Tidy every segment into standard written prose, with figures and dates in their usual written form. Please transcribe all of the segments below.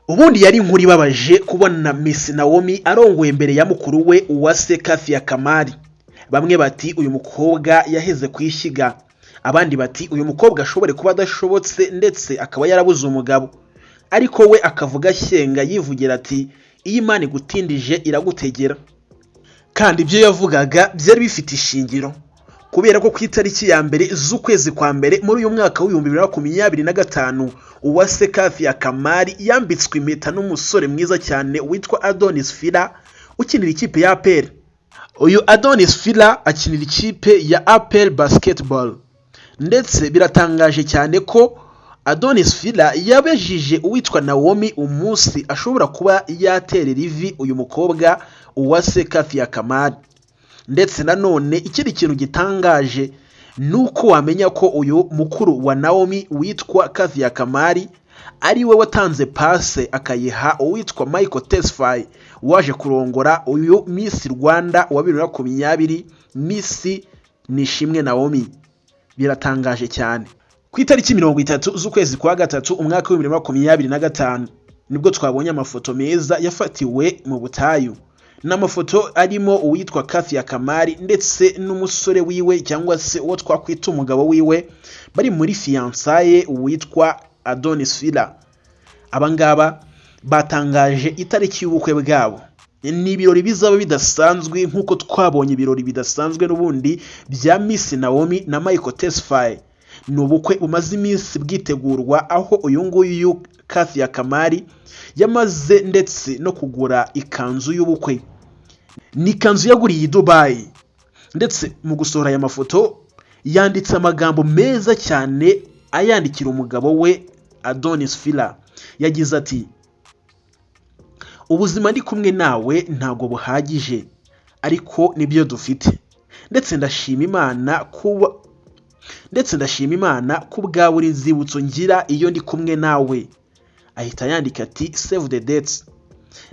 Ubundi yari inkuru ibabaje kubona Miss Naomi arongoye imbere ya mukuru we Uwase Kafia Kamari. Bamwe bati uyu mukobwa yaheze kwishyiga, abandi bati uyu mukobwa ashobore kuba adashobotse ndetse akaba yarabuze umugabo, ariko we akavuga shyenga yivugira ati iyi Imana igutindije iragutegera. Kandi ibyo yavugaga byari bifite ishingiro, kubera ko ku itariki ya mbere z'ukwezi kwa mbere muri uyu mwaka w'2025 Uwase Kafia Kamari yambitswe impeta n'umusore mwiza cyane witwa Adonis Fila ukinira ikipe ya APR. Uyu Adonis Fila akinira ikipe ya APR Basketball, ndetse biratangaje cyane ko Adonis Fila yabejije uwitwa Naomi umunsi ashobora kuba yaterera ivi uyu mukobwa Uwase Kafia Kamari. Ndetse nanone ikindi kintu gitangaje nuko wamenya ko uyu mukuru wa Naomi witwa Kafia Kamari ari we watanze passe akayiha uwitwa Michael Tesfaye waje kurongora uyu Miss Rwanda wa 2020 Miss Nishimwe Naomi. Biratangaje cyane. Ku itariki 30 z'ukwezi kwa gatatu umwaka wa 2025 nibwo twabonye amafoto meza yafatiwe mu butayu, n'amafoto arimo uwitwa Kafia Kamari ndetse n'umusore wiwe cyangwa se uwo twakwita umugabo wiwe bari muri fiançaye uwitwa Adonis Fila. Abangaba batangaje itariki y'ubukwe bwabo. Ni ibirori bizaba bidasanzwe nkuko twabonye ibirori bidasanzwe n'ubundi bya Miss Naomi na Michael Tesfaye. Ni ubukwe bumaze iminsi bwitegurwa, aho uyu nguyu Kafia Kamari yamaze ndetse no kugura ikanzu y'ubukwe. Ni ikanzu yaguriye i Dubai, ndetse mu gusohora aya mafoto yanditse amagambo meza cyane ayandikira umugabo we Adonis Fila. Yagize ati ubuzima ndi kumwe nawe ntago buhagije, ariko nibyo dufite, ndetse ndashima Imana kubwa buri nzibutso ngira iyo ndi kumwe nawe. Ahita yandika ati save the dates.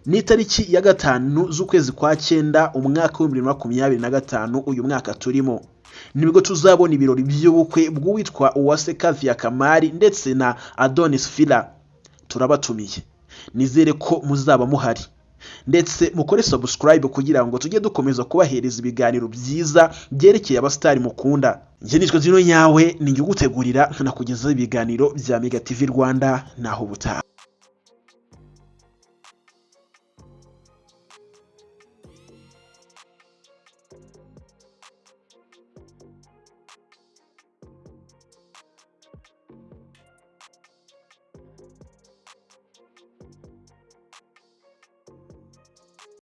Ni itariki ya 5 z'ukwezi kwa 9 umwaka wa 2025 uyu mwaka turimo nibwo tuzabona ibirori by'ubukwe bw'uwitwa Uwase Kafia Kamari ndetse na Adonis Fila. Turabatumiye, nizere ko muzaba muhari, ndetse mukore subscribe kugira ngo tujye dukomeza kubahereza ibiganiro byiza byerekeye abastari mukunda. Nje nitwa Zino Nyawe, ninjye gutegurira nkanakugezaho ibiganiro bya Mega TV Rwanda. Naho ubutaha.